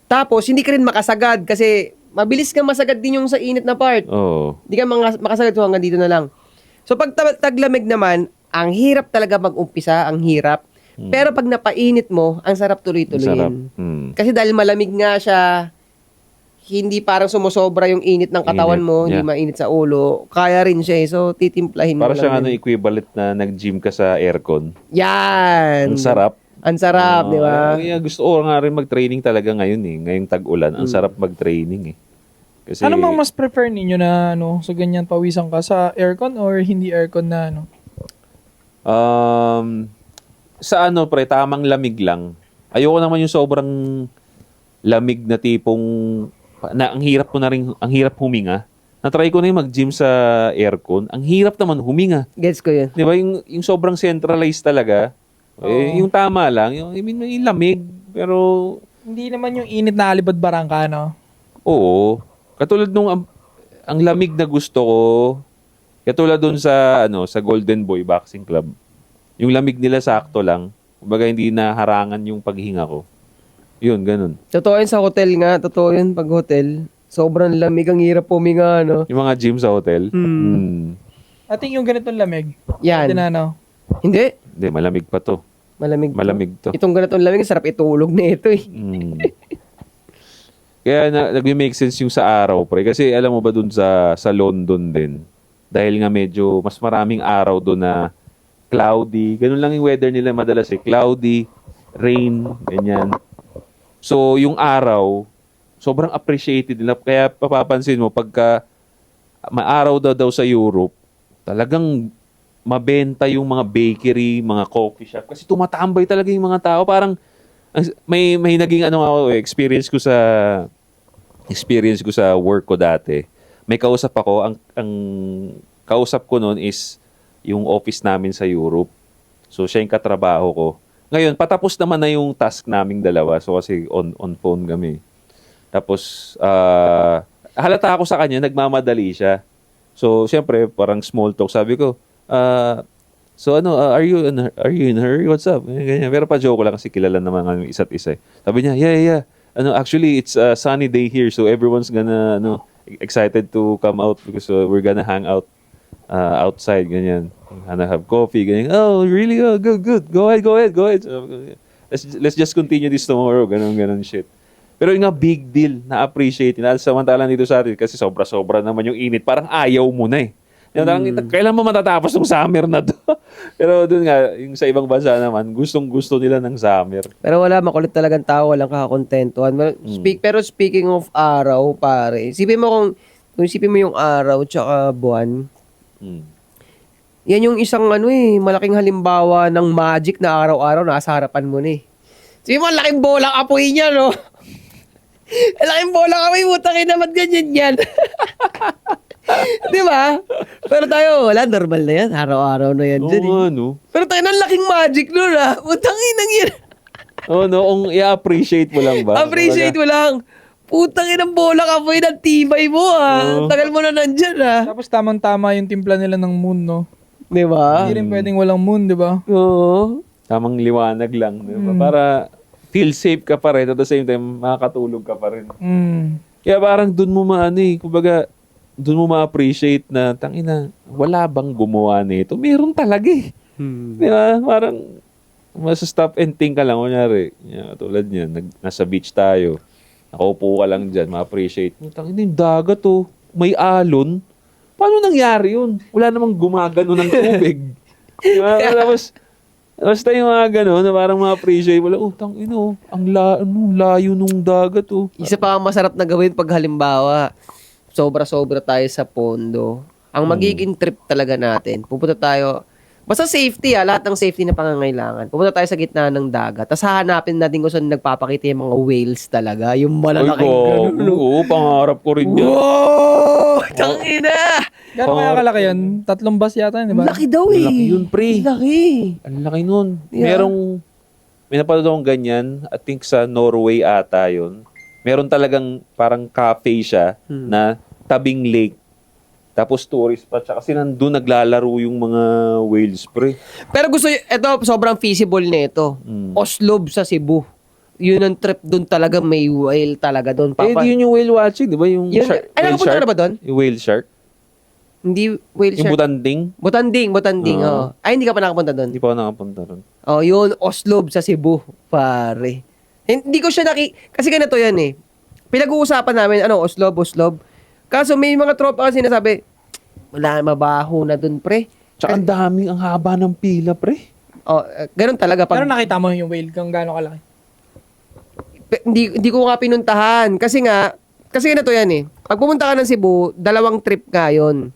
Tapos, hindi ka rin makasagad kasi mabilis ka masagad din yung sa init na part. Oo. Hindi ka makasagad hanggang dito na lang. So pag taglamig naman, ang hirap talaga mag-umpisa, ang hirap. Pero pag napainit mo, ang sarap tuloy-tuloyin. Kasi dahil malamig nga siya, hindi parang sumusobra yung init ng katawan Init, mo, hindi yeah. mainit sa ulo. Kaya rin siya So, titimplahin mo Para lang. siyang equivalent na nag-gym ka sa aircon. Yan! Ang sarap. Ang sarap, di ba? Kaya gusto ko nga rin mag-training talaga ngayon ngayong tag-ulan. Ang sarap mag-training Kasi, Ano bang mas prefer ninyo na sa ganyan pawisan ka? Sa aircon or hindi aircon na sa pre, tamang lamig lang. Ayoko naman yung sobrang lamig na tipong ang hirap huminga. Na-try ko na yung mag-gym sa aircon. Ang hirap naman huminga. Gets ko yun. Di ba? Yung sobrang centralized talaga. Yung tama lang. Yung, I mean, yung lamig. Pero, Hindi naman yung init na alibad barangka, no? oo. Katulad nung ang lamig na gusto ko, katulad dun sa, sa Golden Boy Boxing Club. Yung lamig nila sakto lang. Kumbaga hindi na harangan yung paghinga ko. Yun, ganun. Totoo yun sa hotel nga. Totoo yun pag hotel. Sobrang lamig, ang hirap puminga, no? Yung mga gym sa hotel. I think yung ganitong lamig. Yan. Tinano. Hindi. Hindi, malamig pa to. Malamig. Malamig to. Itong ganitong lamig, sarap itulog na ito eh. Kaya nag-make sense yung sa araw, pre. Kasi alam mo ba dun sa London din, dahil nga medyo mas maraming araw doon na cloudy. Ganun lang yung weather nila madalas eh. Cloudy, rain, ganyan. So, yung araw, sobrang appreciated nila. Kaya papapansin mo, pagka maaraw daw sa Europe, talagang mabenta yung mga bakery, mga coffee shop. Kasi tumatambay talaga yung mga tao. Parang may naging experience ko sa work ko dati. May kausap ako, ang kausap ko noon is yung office namin sa Europe. So siya yung katrabaho ko. Ngayon, patapos naman na yung task naming dalawa. So kasi on phone kami. Tapos halata ako sa kanya, nagmamadali siya. So siyempre, parang small talk. Sabi ko, are you in a hurry? What's up? Ganyan. Pero pa joke ko lang kasi kilala naman ang isa't isa. Sabi niya, yeah. Actually it's a sunny day here, so everyone's gonna excited to come out because we're gonna hang out outside, ganyan. Gonna have coffee, ganyan. Oh, really? Oh, good. Go ahead. So, let's just continue this tomorrow, ganun shit. Pero yung nga big deal, na-appreciate. Samantalang dito sa atin kasi sobra-sobra naman yung init. Parang ayaw mo na eh. Kailan mo matatapos ng summer na to? Pero doon nga, yung sa ibang bansa naman, gustong-gusto nila ng summer. Pero wala, makulit talagang tao, walang kakakontentuhan. Pero speaking of araw, pare, isipin mo yung araw tsaka buwan, yan yung isang malaking halimbawa ng magic na araw-araw nasa harapan mo na eh. Isipin mo, laking bolang apoy niya, no? Laking bolang apoy, putangin naman ganyan yan. Di ba? Pero tayo, wala, normal na yan. Araw-araw na yan dyan. Pero tayo, ang laking magic nun Putangin ang yan. Kung i-appreciate mo lang ba? Appreciate mo lang. Putangin ang bola ka po ng tibay mo Tagal mo na nandyan Tapos tamang-tama yung timpla nila ng moon, no? Di ba? Hindi rin pwedeng walang moon, di ba? Oo. Tamang liwanag lang. Diba? Para feel safe ka pa rin. At the same time, makakatulog ka pa rin. Kaya parang dun mo kumbaga, doon mo ma-appreciate na, tangina, wala bang gumawa nito? Meron talaga eh. Di ba? Parang, stop and think ka lang. Kunyari, tulad niyan, nasa beach tayo. Nakaupo ka lang dyan, ma-appreciate. Tangina, yung dagat may alon. Paano nangyari yun? Wala namang gumagano ng tubig. Diba? Tapos tayo mga gano'n na parang ma-appreciate. Wala, tangina, ang layo nung dagat Isa pa ang masarap na gawin pag halimbawa, sobra-sobra tayo sa pondo. Ang magiging trip talaga natin, pupunta tayo, basta safety lahat ng safety na pangangailangan. Pupunta tayo sa gitna ng dagat, tapos hahanapin natin kung saan nagpapakita yung mga whales talaga, yung malalaking ganun. Oo, pangarap ko rin yan. Wow! Tangina! Gano'n kaya kalaki yun? 3 bus yata, di ba? Laki daw Laki yun, pre. Laki. Ang laki nun. Yeah. May napanood akong ganyan, I think sa Norway ata yun. Meron talagang parang cafe siya na tabing lake. Tapos tourist pa siya. Kasi nandun naglalaro yung mga whales, pre. Pero ito, sobrang feasible na ito. Oslob sa Cebu. Yun ang trip doon talaga, may whale talaga doon. Yun yung whale watching, di ba? Yung nakapunta ka na ba doon? Yung whale shark? Hindi whale Yung shark. butanding? Oo. Ay, hindi ka pa nakapunta doon? Hindi pa ako nakapunta ron. Oh, yun, Oslob sa Cebu, pare. Hindi ko siya kasi ganito yan eh. Pinag-uusapan namin, Oslob. Kaso may mga tropa kasi sinasabi, wala, mabaho na dun, pre. Tsaka ang haba ng pila, pre. Oh, ganun talaga. Pero nakita mo yung whale kung gaano kalaki. Hindi ko nga pinuntahan. Kasi ganito yan eh. Pag pumunta ka ng Cebu, 2 trip nga yun.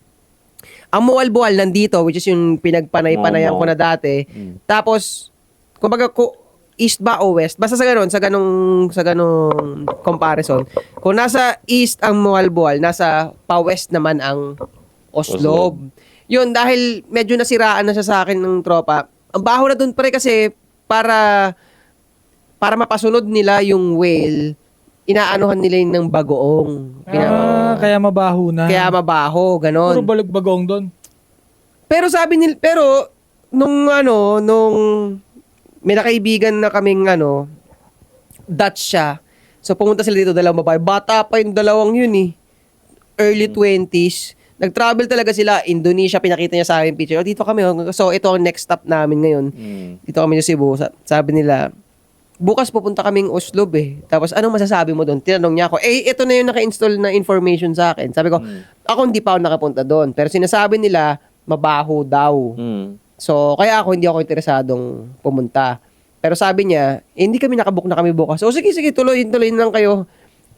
Ang Mualbual nandito, which is yung pinagpanay-panayan ko na dati. Tapos, kumbaga, east ba o west? Basta sa ganong comparison. Kung nasa east ang Mualboal, nasa pa-west naman ang Oslob. Yun, dahil medyo nasiraan na siya sa akin ng tropa. Ang baho na dun pre kasi para mapasunod nila yung whale, inaanuhan nila yun ng bagoong. Kaya mabaho na. Kaya mabaho, ganon. Puro balag-bagong doon. Pero sabi nila, nung may nakaibigan na kaming Dutch siya. So pumunta sila dito, dalawang babae. Bata pa yung dalawang yun eh. Early 20s. Nag-travel talaga sila. Indonesia, pinakita niya sa akin picture. Dito kami. So ito ang next stop namin ngayon. Dito kami sa Cebu. Sabi nila, bukas pupunta kaming Oslob eh. Tapos anong masasabi mo doon? Tinanong niya ako, ito na yung naka-install na information sa akin. Sabi ko, ako hindi pa ako nakapunta doon. Pero sinasabi nila, mabaho daw. So, kaya hindi ako interesadong pumunta. Pero sabi niya, hindi kami nakabook na kami bukas. O sige, tuloy na lang kayo.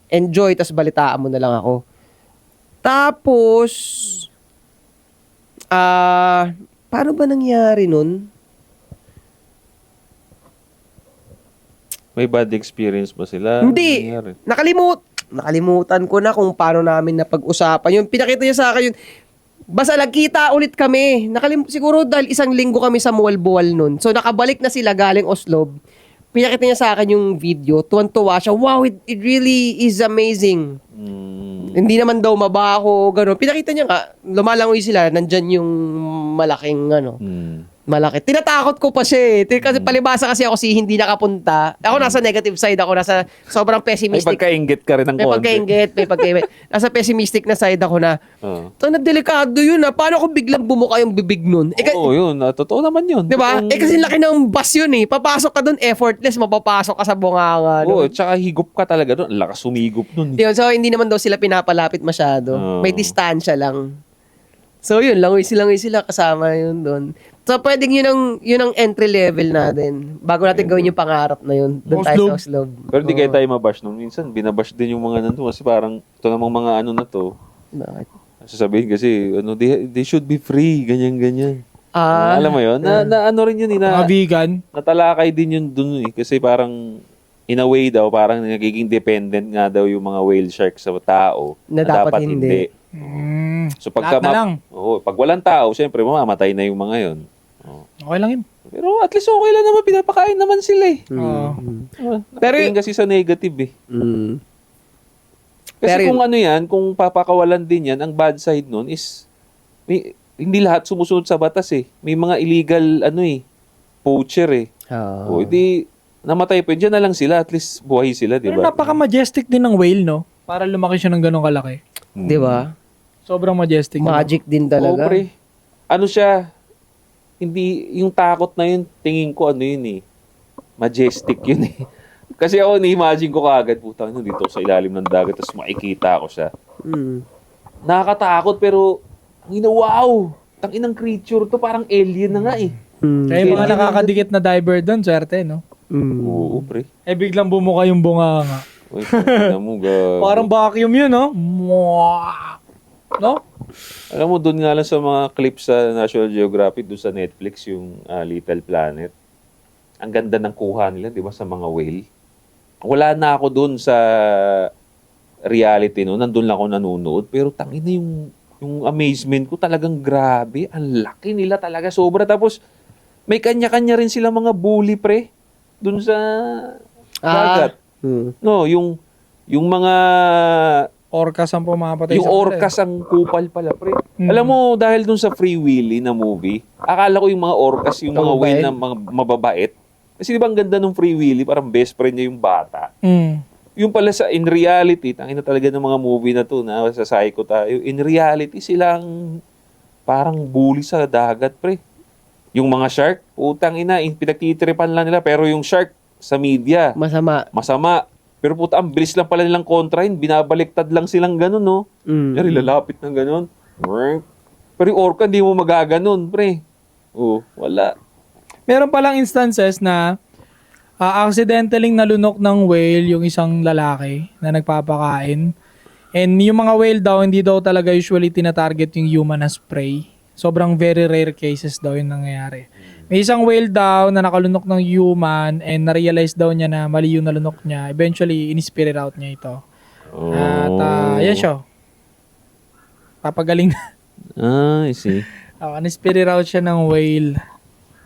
Enjoy, tas balitaan mo na lang ako. Tapos, paano ba nangyari nun? May bad experience ba sila? Hindi. Nangyari? Nakalimutan ko na kung paano namin napag-usapan. Yung pinakita niya sa akin yun, basta nagkita ulit kami. Siguro dahil isang linggo kami sa Mualboal nun. So nakabalik na sila galing Oslob. Pinakita niya sa akin yung video. Tuwan-tuwa siya. Wow, it really is amazing. Hindi naman daw mabaho, gano'n. Pinakita niya nga, lumalangoy sila, nandyan yung malaking malaki. Tinatakot ko pa siya eh. Kasi palibasa kasi ako hindi nakapunta. Ako nasa negative side ako. Nasa sobrang May pessimistic. pagkaingit ka rin ng May konti. pagkaingit. Nasa pessimistic na side ako na, ito na delikado yun ah. Paano kung biglang bumuka yung bibig nun? Oo, yun. Totoo naman yun. Diba? Kasi laki ng bus yun eh. Papasok ka dun, effortless, mapapasok ka sa bunganga. Oo, No? tsaka higop ka talaga doon. Lakas sumigop doon. Yun, so hindi naman daw sila pinapalapit masyado. May distansya lang. So yun, langoy sila kasama yun doon. So pwedeng yun ang entry level natin. Bago natin gawin yung pangarap na yun. Doon tayo sa Oslob. Pero di kayo tayo mabash nun. Minsan, binabash din yung mga nandun. Kasi parang, ito namang mga na to. Bakit? Sasabihin kasi, they should be free. Ganyan. Ah. Alam mo yun? Na ano rin yun. Mga vegan. Natalakay din yun dun eh. Kasi parang, in a way daw, parang nagiging dependent nga daw yung mga whale shark sa tao. Na dapat hindi. So pagka Lahat na lang. pag walang tao, syempre mamamatay na yung mga yon. Okay lang yun. Pero at least okay lang naman, pinapakain naman sila eh. Pero Kasi sa negative eh. Kasi Pero kung ano yan, kung papakawalan din yan, ang bad side nun is hindi lahat sumusunod sa batas eh. May mga illegal poacher eh. O hindi namatay pa yun. Diyan na lang sila, at least buhay sila, di Pero ba? napaka-majestic din ng whale, no? Para lumaki siya ng ganong kalaki. Di ba? Sobrang majestic. Magic din Oo, talaga. pre. Ano siya, hindi, yung takot na yun, tingin ko yun eh. Majestic yun eh. Kasi ako, ni-imagine ko kaagad, putang dito sa ilalim ng dagat, tapos makikita ko siya. Nakakatakot, pero, wow! Tanginang creature to, parang alien na nga eh. Kaya yung mga nakakadikit na diver doon, swerte, no? Oo, pre. Biglang bumuka yung bunga nga. Uy, putang mo, gago. Parang vacuum yun, no? Mwah! No? Alam mo, doon nga lang sa mga clips sa National Geographic, doon sa Netflix, yung Little Planet. Ang ganda ng kuha nila, di ba, sa mga whale. Wala na ako doon sa reality no, nandun lang ako nanonood, pero tangin na yung amazement ko talagang grabe. Ang laki nila talaga, sobra. Tapos, may kanya-kanya rin sila mga bully, pre, doon sa dagat. No, yung mga Orcas ang pumapatay yung sa orcas ang kupal pala, pre. Alam mo, dahil dun sa Free Willy na movie, akala ko yung mga orcas, yung mga whale na mga mababait. Kasi di ba ang ganda ng Free Willy, parang best friend niya yung bata. Yung pala in reality, tangin na talaga ng mga movie na to, na sa psycho tayo, in reality, silang parang bully sa dagat, pre. Yung mga shark, putang ina, pinagtitripan lang nila, pero yung shark sa media, masama. Pero puta, ang bilis lang pala nilang kontrahin. Binabaliktad lang silang ganun, no? Yari, lalapit ng ganun. Pero yung orca, hindi mo magaganon, pre. Wala. Meron palang instances na accidentally nalunok ng whale yung isang lalaki na nagpapakain. And yung mga whale daw, hindi daw talaga usually tinatarget yung human as prey. Sobrang very rare cases daw yung nangyayari. May isang whale daw na nakalunok ng human and na-realize daw niya na mali yung nalunok niya. Eventually, in-spirit out niya ito. Oh. At yan siya. Papagaling na. I see. In-spirit out siya ng whale.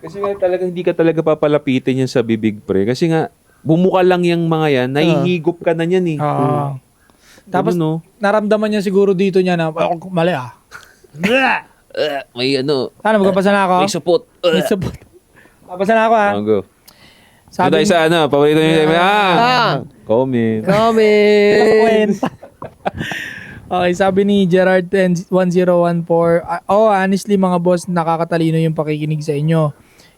Kasi nga talaga hindi ka talaga papalapitin yan sa bibig, pre. Kasi nga, bumuka lang yung mga yan, nahihigop ka na yan eh. Oo. Tapos, no? naramdaman niya siguro dito niya na, mali ah. May ano, Ano, magpapasa na ako? may support. May support. Papasa na ako ha. Go. Sabi Tayo sa ano, paborito niyo comment. Comment. Okay, sabi ni Gerard 1014, honestly mga boss, nakakatalino yung pakikinig sa inyo.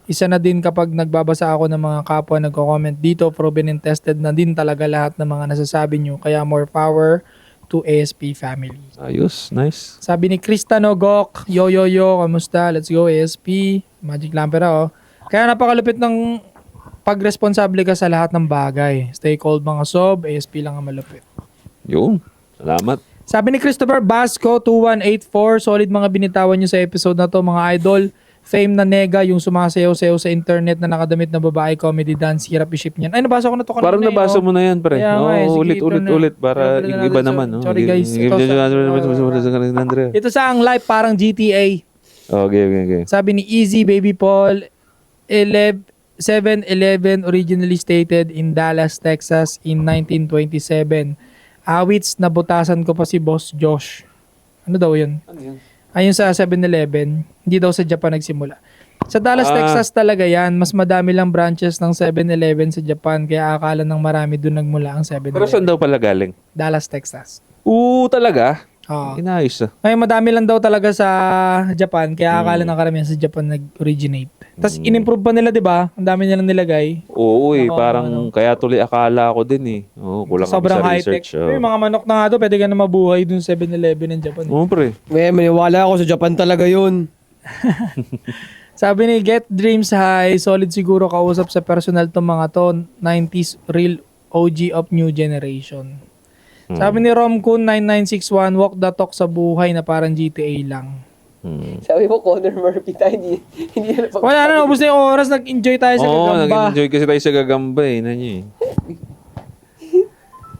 Isa na din kapag nagbabasa ako ng mga kapwa nagko-comment dito, proven and tested na din talaga lahat ng mga nasasabi nyo. Kaya more power to ASP family. Ayos, nice. Sabi ni Krista Nogok, yo, kamusta? Let's go ASP. Magic Lampera, oh. Kaya napakalupit ng pagresponsable ka sa lahat ng bagay. Stay cold mga sob, ASP lang ang malupit. Yun, salamat. Sabi ni Christopher Basco, 2184, solid mga binitawan nyo sa episode na to, mga idol. Fame na nega, yung sumasayaw-sayaw sa internet na nakadamit na babae, comedy dance, hirap i-ship niyan. Ay, nabasa ko na to kanina. Parang nabasa mo na yan, pre. Kaya nga eh, sige, ulit para ito na iba natin. naman. Sorry guys. Ito sa ang live, parang GTA. Okay. Sabi ni Easy Baby Paul, 7-11 originally stated in Dallas, Texas in 1927. Awits, nabutasan ko pa si Boss Josh. Ano daw yun? Ayun sa 7-Eleven, hindi daw sa Japan nagsimula. Sa Dallas, Texas talaga yan. Mas madami lang branches ng 7-Eleven sa Japan, kaya akala ng marami doon nagmula ang 7-Eleven. Pero saan daw pala galing? Dallas, Texas. Talaga? Oo. Inayos ah. Ngayon, madami lang daw talaga sa Japan, kaya akala ng karamihan sa Japan nag-originate. Tapos in-improve pa nila, di ba? Ang dami nilang nilagay. Oo parang kaya tuloy akala ko din eh. Kulang Sobrang kami sa high-tech. research. Yung mga manok na nga doon, pwede ka na mabuhay dun sa 7-Eleven ng Japan. Pre. Maniwala ako sa Japan talaga yun. Sabi ni Get Dreams High, solid siguro kausap sa personal to mga to, 90s real OG of new generation. Sabi ni Romkun 9961, walk the talk sa buhay na parang GTA lang. Sabi mo, Connor Murphy tayo, hindi na Wala na, ubus na yung oras, nag-enjoy tayo sa gagamba. Nag-enjoy kasi tayo sa gagamba eh.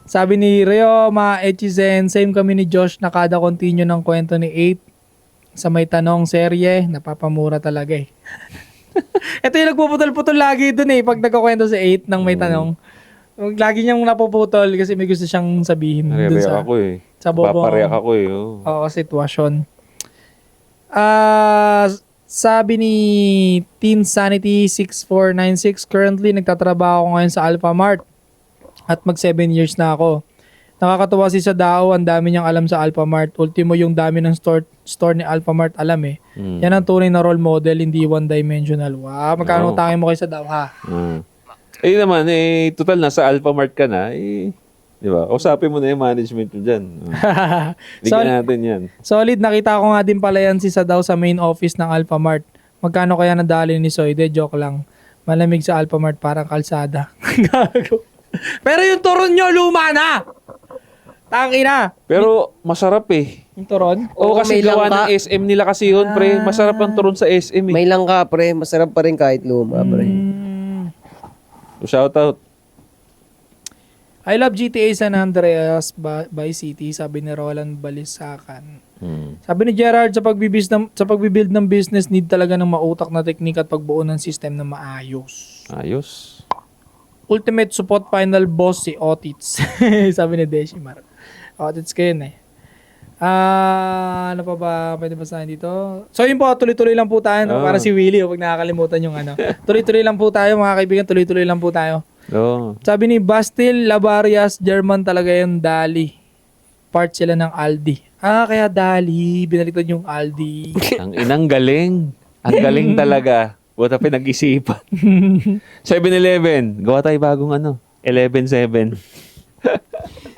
Sabi ni Reo, Echizen, same kami ni Josh na kada continue ng kwento ni 8 sa may tanong serye, napapamura talaga eh. Ito yung nagpuputol-putol lagi dun eh, pag nagkakwento si 8 ng may tanong. Lagi niyang napuputol kasi may gusto siyang sabihin dun sa, ako eh. sa bobong Papareak ako eh. sitwasyon. Sabi ni Teen Sanity 6496, currently nagtatrabaho ako ngayon sa Alpha Mart at mag 7 years na ako. Nakakatuwa si Sadao, ang dami niyang alam sa Alpha Mart. Ultimo yung dami ng store ni Alpha Mart alam eh. Yan ang tunay na role model, hindi one-dimensional. Wow, magkano utangin mo kay Sadao ha? Naman, total nasa Alpha Mart ka na, di ba? Usapin mo na yung management mo dyan. Bigyan natin yan. Solid, nakita ko nga din pala yan si Sadao sa main office ng Alpha Mart. Magkano kaya nadali ni Soy? Joke lang. Malamig sa Alpha Mart, parang kalsada. Pero yung turon nyo, luma na! Tangina! Pero masarap eh. Yung turon? Kasi may gawa langka. ng SM nila kasi yun, pre. Masarap ang turon sa SM eh. May langka, pre. Masarap pa rin kahit luma, pre. Shout out. I love GTA San Andreas by City, sabi ni Roland Balisacan. Sabi ni Gerard, sa pagbibuild ng business, need talaga ng mautak na teknik at pagbuo ng system na maayos. Ayos. Ultimate support final boss si Otits. Sabi ni Deshimar. Otits ko yun eh. Ano pa ba pwede basahin dito? So yun po, tuloy-tuloy lang po tayo. No? Para si Willie, pag nakakalimutan yung ano. Tuloy-tuloy lang po tayo mga kaibigan, tuloy-tuloy lang po tayo. Sabi ni Bastil Labarias, German talaga yung Dali. Part sila ng Aldi. Kaya Dali, binaliktad yung Aldi. Ang inang galing. Ang galing talaga. Buta pinag-isipan. 7-Eleven. Gawa tayo bagong 11-7.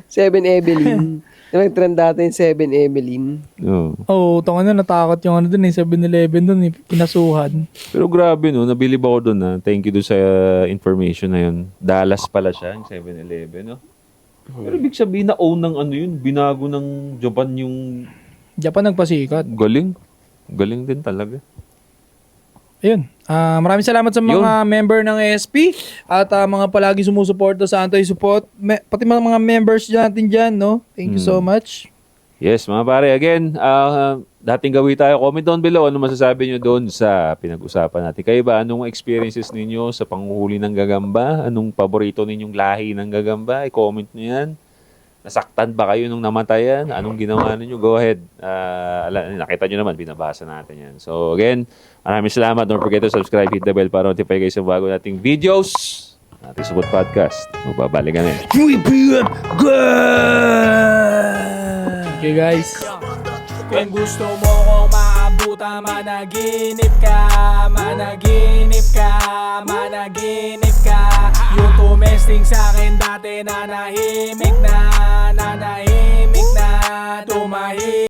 7 Evelyn. Nag-trend dati yung 7 Evelyn. Tanga na, natakot yung dun 7-Eleven dun pinasuhan. Pero grabe nabilib ako dun Thank you dun sa information na yun. Dallas pala siya, yung 7-Eleven Pero ibig sabihin na own ng yun, binago ng Japan yung... Japan nagpasikat. Galing. Galing din talaga. Ayun. Maraming salamat sa mga member ng ASP at mga palagi sumusuporta sa Anti-Support. Pati mga members natin dyan, no? Thank you so much. Yes, mga pare. Again, dating gawin tayo. Comment down below. Ano masasabi nyo doon sa pinag-usapan natin? Kayo ba? Anong experiences ninyo sa panguhuli ng gagamba? Anong paborito ninyong lahi ng gagamba? I-comment nyo yan. Nasaktan ba kayo nung namatayan? Anong ginawa ninyo? Go ahead. Nakita nyo naman, binabasa natin yan. So again, maraming salamat. Don't forget to subscribe, hit the bell para notify kayo sa bago nating videos. Ating Support Podcast. Magbabalikan na. Okay, guys. Kung gusto mo kong maabutan, managinip ka, managinip ka, managinip ka. Yung tumesting sa'kin dati nanahimik na, tumahimik.